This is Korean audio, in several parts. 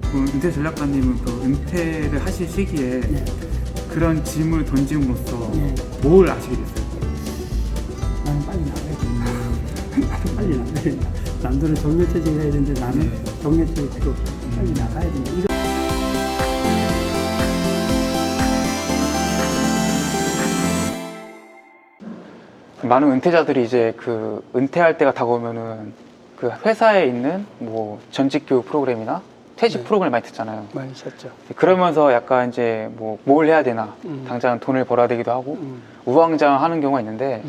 그 은퇴 전략가님은 그 은퇴를 하실 시기에 네. 그런 질문을 던짐으로써 네. 뭘 아시게 됐어요? 나는 빨리 나가야 된다. 나는 빨리 나가야 된다. 남들은 정년퇴직을 해야 되는데 나는 정년퇴직 필요 없어. 빨리 나가야 된다. 많은 은퇴자들이 이제 그 은퇴할 때가 다가오면은 그 회사에 있는 뭐 전직 교육 프로그램이나 퇴직 네. 프로그램 많이 듣잖아요. 많이 셨죠. 그러면서 약간 이제 뭐 뭘 해야 되나 당장 돈을 벌어야 되기도 하고 우왕좌왕하는 경우가 있는데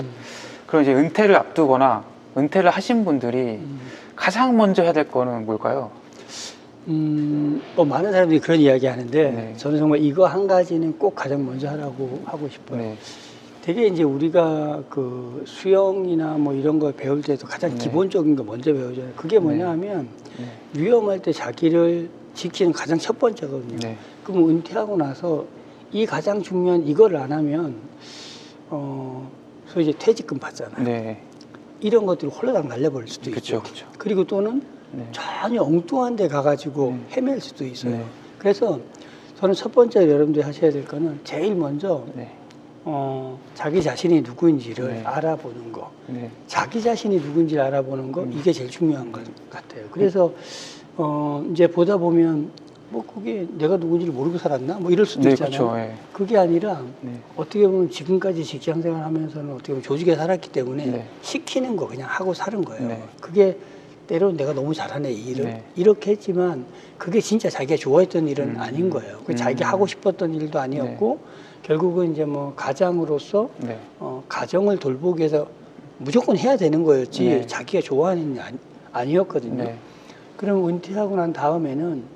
그럼 이제 은퇴를 앞두거나 은퇴를 하신 분들이 가장 먼저 해야 될 거는 뭘까요? 뭐 많은 사람들이 그런 이야기 하는데 네. 저는 정말 이거 한 가지는 꼭 가장 먼저 하라고 하고 싶어요. 네. 되게 이제 우리가 그 수영이나 뭐 이런 거 배울 때도 가장 네. 기본적인 거 먼저 배우잖아요. 그게 뭐냐 하면 네. 위험할 때 자기를 지키는 가장 첫 번째거든요. 네. 그럼 은퇴하고 나서 이 가장 중요한 이거를 안 하면 소위 이제 퇴직금 받잖아요. 네. 이런 것들을 홀라당 날려버릴 수도 그쵸, 있고 그쵸. 그리고 또는 네. 전혀 엉뚱한 데 가가지고 헤맬 수도 있어요. 네. 그래서 저는 첫 번째 여러분들이 하셔야 될 거는 제일 먼저 네. 자기 자신이 누구인지를 네. 알아보는 거. 네. 자기 자신이 누군지를 알아보는 거 이게 제일 중요한 것 같아요. 그래서 이제 보다 보면 뭐 그게 내가 누군지를 모르고 살았나 뭐 이럴 수도 네, 있잖아요. 그쵸, 예. 그게 아니라 네. 어떻게 보면 지금까지 직장생활 하면서는 어떻게 보면 조직에 살았기 때문에 네. 시키는 거 그냥 하고 사는 거예요. 네. 그게 때로는 내가 너무 잘하네 이 일을 네. 이렇게 했지만 그게 진짜 자기가 좋아했던 일은 아닌 거예요. 그 자기가 하고 싶었던 일도 아니었고 결국은 이제 뭐 가장으로서 네. 가정을 돌보기 위해서 무조건 해야 되는 거였지 네. 자기가 좋아하는 일이 아니었거든요. 네. 그럼 은퇴하고 난 다음에는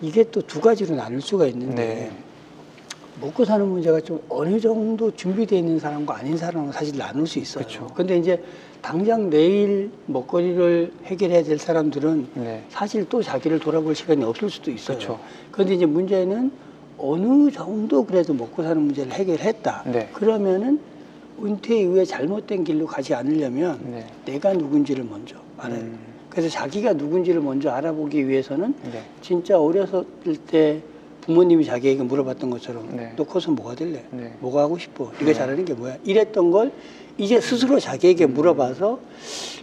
이게 또 두 가지로 나눌 수가 있는데 네. 먹고 사는 문제가 좀 어느 정도 준비되어 있는 사람과 아닌 사람은 사실 나눌 수 있어요. 그쵸. 근데 이제 당장 내일 먹거리를 해결해야 될 사람들은 네. 사실 또 자기를 돌아볼 시간이 없을 수도 있어요. 그쵸. 그런데 이제 문제는 어느 정도 그래도 먹고 사는 문제를 해결했다. 네. 그러면은 은퇴 이후에 잘못된 길로 가지 않으려면 네. 내가 누군지를 먼저 알아야 돼요. 그래서 자기가 누군지를 먼저 알아보기 위해서는 네. 진짜 어렸을 때 부모님이 자기에게 물어봤던 것처럼 네. 너 커서 뭐가 될래? 네. 뭐가 하고 싶어? 네가 잘하는 게 뭐야? 이랬던 걸 이제 스스로 자기에게 물어봐서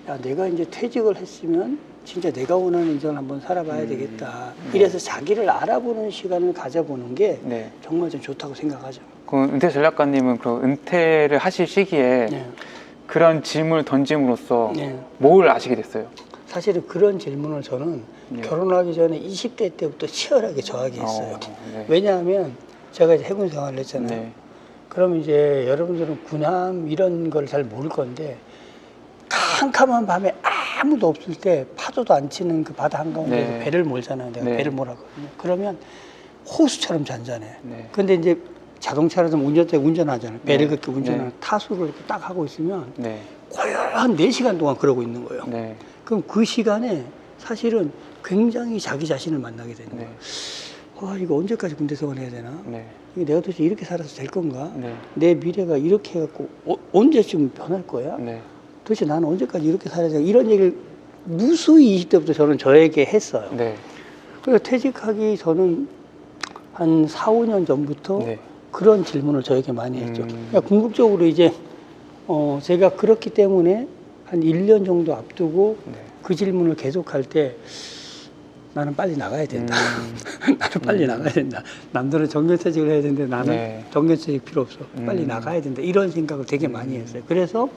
야 내가 이제 퇴직을 했으면 진짜 내가 원하는 인생을 한번 살아봐야 되겠다. 이래서 자기를 알아보는 시간을 가져보는 게 네. 정말 좀 좋다고 생각하죠. 그 은퇴 전략가님은 그 은퇴를 하실 시기에 네. 그런 질문을 던짐으로써 네. 뭘 아시게 됐어요? 사실은 그런 질문을 저는 네. 결혼하기 전에 20대 때부터 치열하게 저하게 했어요. 네. 왜냐하면 제가 이제 해군 생활을 했잖아요. 네. 그럼 이제 여러분들은 군함 이런 걸 잘 모를 건데 캄캄한 밤에 아무도 없을 때 파도도 안 치는 그 바다 한가운데서 네. 배를 몰잖아요. 내가 네. 배를 몰았거든요. 그러면 호수처럼 잔잔해. 네. 근데 이제 자동차를 좀 운전대 운전하잖아요. 배를 네. 그렇게 운전하는 네. 타수를 이렇게 딱 하고 있으면 네. 고요한 4시간 동안 그러고 있는 거예요. 네. 그럼 그 시간에 사실은 굉장히 자기 자신을 만나게 되는 거예요. 이거 언제까지 군대 생활해야 되나? 네. 이게 내가 도대체 이렇게 살아서 될 건가? 네. 내 미래가 이렇게 해갖고 언제쯤 변할 거야? 네. 도대체 나는 언제까지 이렇게 살아야 되나? 이런 얘기를 무수히 20대부터 저는 저에게 했어요. 네. 그래서 퇴직하기 저는 한 4, 5년 전부터 네. 그런 질문을 저에게 많이 했죠. 그러니까 궁극적으로 이제 제가 그렇기 때문에 한 1년 정도 앞두고 네. 그 질문을 계속할 때 나는 빨리 나가야 된다. 나는 빨리 나가야 된다. 남들은 정년퇴직을 해야 되는데 나는 네. 정년퇴직 필요 없어. 빨리 나가야 된다. 이런 생각을 되게 많이 했어요. 그래서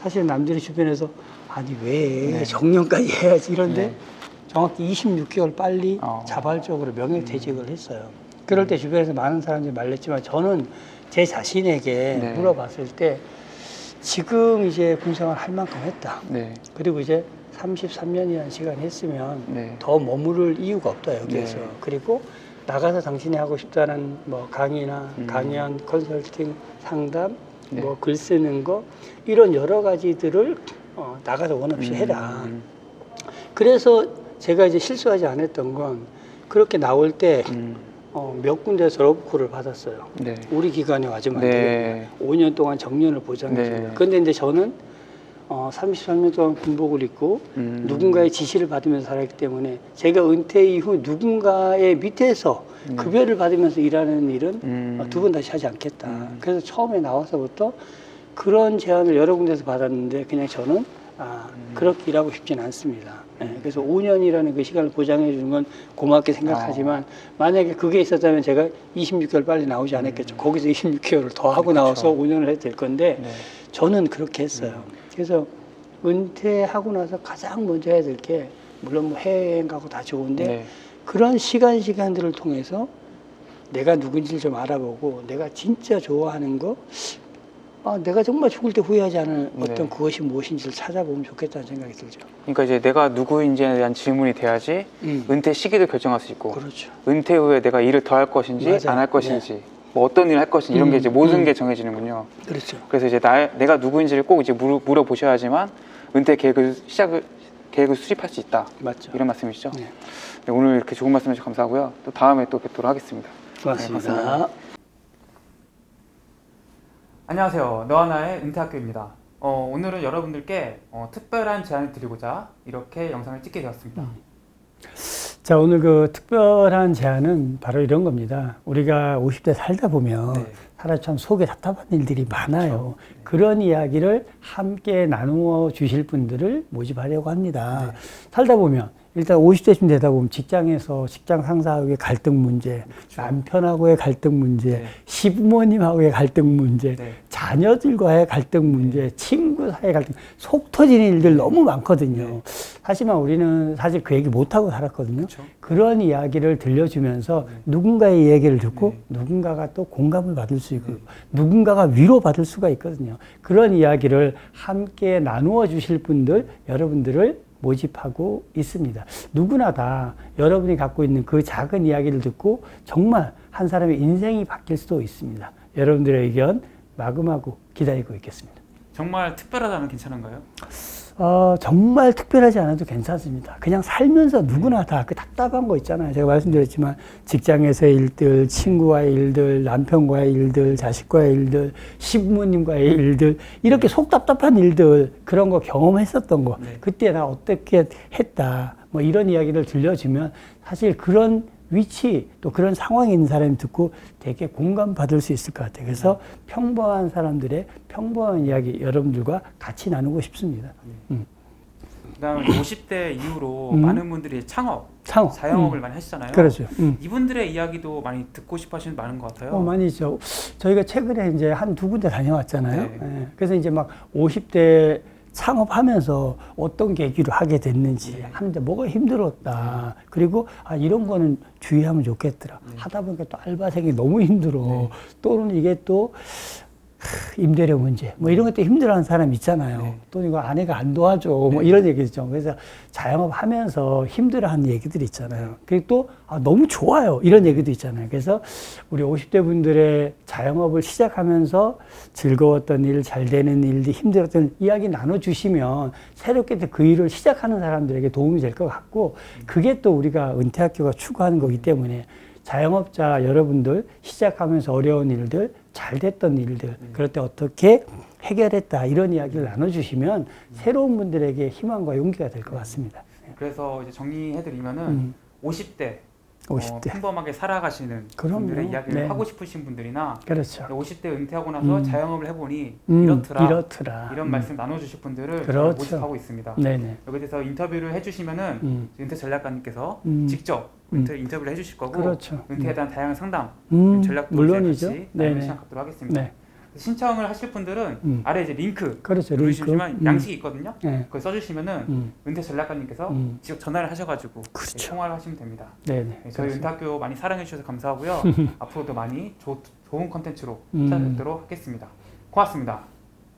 사실 남들이 주변에서 아니 왜 네. 정년까지 해야지 이런데 네. 정확히 26개월 빨리 자발적으로 명예퇴직을 했어요. 그럴 때 주변에서 많은 사람들이 말렸지만 저는 제 자신에게 네. 물어봤을 때 지금 이제 군생활 할 만큼 했다. 네. 그리고 이제 33년이라는 시간이 했으면 네. 더 머무를 이유가 없다 여기에서. 네. 그리고 나가서 당신이 하고 싶다는 뭐 강의나 강연, 컨설팅, 상담, 네. 뭐 글 쓰는 거 이런 여러 가지들을 나가서 원 없이 해라. 그래서 제가 이제 실수하지 않았던 건 그렇게 나올 때 몇 군데에서 러브콜을 받았어요. 네. 우리 기관에 와주면 안 네. 되겠냐. 5년 동안 정년을 보장해 네. 주는. 근데 이제 저는 33년 동안 군복을 입고 누군가의 지시를 받으면서 살았기 때문에 제가 은퇴 이후 누군가의 밑에서 급여를 받으면서 일하는 일은 두 번 다시 하지 않겠다. 그래서 처음에 나와서부터 그런 제안을 여러 군데서 받았는데 그냥 저는 그렇게 일하고 싶지는 않습니다. 네, 그래서 5년이라는 그 시간을 보장해 주는 건 고맙게 생각하지만 만약에 그게 있었다면 제가 26개월 빨리 나오지 않았겠죠. 거기서 26개월을 더 하고 나와서 5년을 해도 될 건데 네. 저는 그렇게 했어요. 그래서 은퇴하고 나서 가장 먼저 해야 될 게 물론 뭐 해외여행 가고 다 좋은데 네. 그런 시간들을 통해서 내가 누군지를 좀 알아보고 내가 진짜 좋아하는 거 내가 정말 죽을 때 후회하지 않을 어떤 그것이 무엇인지를 찾아보면 좋겠다는 생각이 들죠. 그러니까 이제 내가 누구인지에 대한 질문이 돼야지 은퇴 시기도 결정할 수 있고 그렇죠. 은퇴 후에 내가 일을 더 할 것인지 맞아요. 안 할 것인지 뭐 어떤 일을 할 것인지 이런 게 이제 모든 게 정해지는군요. 그렇죠. 그래서 이제 내가 누구인지를 꼭 이제 물어보셔야지만 은퇴 계획을 수립할 수 있다. 맞죠. 이런 말씀이시죠? 네. 네, 오늘 이렇게 좋은 말씀 해주셔서 감사하고요. 또 다음에 또 뵙도록 하겠습니다. 고맙습니다. 네, 감사합니다. 안녕하세요. 너하나의 은퇴학교입니다. 오늘은 여러분들께 특별한 제안을 드리고자 이렇게 영상을 찍게 되었습니다. 자, 오늘 그 특별한 제안은 바로 이런 겁니다. 우리가 50대 살다 보면 네. 사실 참 속에 답답한 일들이 많아요. 그런 이야기를 함께 나누어 주실 분들을 모집하려고 합니다. 네. 살다 보면 일단 50대쯤 되다 보면 직장에서 직장 상사하고의 갈등 문제, 남편하고의 갈등 문제, 네. 시부모님하고의 갈등 문제, 네. 자녀들과의 갈등 문제, 친구 사이의 갈등, 속 터지는 일들 너무 많거든요. 네. 하지만 우리는 사실 그 얘기 못하고 살았거든요. 그렇죠. 그런 이야기를 들려주면서 누군가의 얘기를 듣고 네. 누군가가 또 공감을 받을 수 있고 누군가가 위로받을 수가 있거든요. 그런 이야기를 함께 나누어 주실 분들, 여러분들을 모집하고 있습니다. 누구나 다 여러분이 갖고 있는 그 작은 이야기를 듣고 정말 한 사람의 인생이 바뀔 수도 있습니다. 여러분들의 의견 마구마구 기다리고 있겠습니다. 정말 특별하다면 괜찮은가요? 정말 특별하지 않아도 괜찮습니다. 그냥 살면서 누구나 다 그 답답한 거 있잖아요. 제가 말씀드렸지만 직장에서의 일들, 친구와의 일들, 남편과의 일들, 자식과의 일들, 시부모님과의 일들, 이렇게 속 답답한 일들, 그런 거 경험했었던 거, 네. 그때 나 어떻게 했다, 뭐 이런 이야기를 들려주면 사실 그런 위치 또 그런 상황에 있는 사람이 듣고 되게 공감받을 수 있을 것 같아요. 그래서 평범한 사람들의 평범한 이야기 여러분들과 같이 나누고 싶습니다. 그다음에 50대 이후로 많은 분들이 창업, 자영업을 많이 하시잖아요. 그렇죠. 이분들의 이야기도 많이 듣고 싶어 하시는 많은 것 같아요. 많이 있죠. 저희가 최근에 이제 한 두 군데 다녀왔잖아요. 네. 예. 그래서 이제 막 50대 창업하면서 어떤 계기로 하게 됐는지 하는데 뭐가 힘들었다. 그리고 이런 거는 주의하면 좋겠더라. 하다 보니까 또 알바생이 너무 힘들어. 또는 이게 또 임대료 문제 뭐 이런 것도 힘들어하는 사람 있잖아요. 또 이거 아내가 안 도와줘 뭐 이런 얘기죠. 그래서 자영업 하면서 힘들어하는 얘기들이 있잖아요. 그리고 또 너무 좋아요 이런 얘기도 있잖아요. 그래서 우리 50대 분들의 자영업을 시작하면서 즐거웠던 일, 잘 되는 일들, 힘들었던 이야기 나눠주시면 새롭게 그 일을 시작하는 사람들에게 도움이 될 것 같고 그게 또 우리가 은퇴학교가 추구하는 거기 때문에 자영업자 여러분들 시작하면서 어려운 일들, 잘 됐던 일들, 그럴 때 어떻게 해결했다 이런 이야기를 나눠주시면 새로운 분들에게 희망과 용기가 될 것 같습니다. 그래서 이제 정리해드리면은 50대 평범하게 살아가시는 분들의 이야기를 하고 싶으신 분들이나 그렇죠. 50대 은퇴하고 나서 자영업을 해보니 이렇더라 이런 말씀 나눠주실 분들을 그렇죠. 모집하고 있습니다. 네네. 여기에 대해서 인터뷰를 해주시면은 은퇴 전략가님께서 직접 인터뷰를 해주실 거고 그렇죠. 은퇴에 대한 다양한 상담, 전략도 물론이죠. 같이 나눌 시간 갖도록 하겠습니다. 네. 신청을 하실 분들은 아래 이제 링크 그렇죠. 누르시면 양식이 있거든요. 네. 그걸 써주시면은 은퇴 전략가님께서 직접 전화를 하셔가지고 그렇죠. 통화를 하시면 됩니다. 네네. 네, 저희 은퇴학교 많이 사랑해 주셔서 감사하고요. 앞으로도 많이 좋은 컨텐츠로 찾아뵙도록 하겠습니다. 고맙습니다.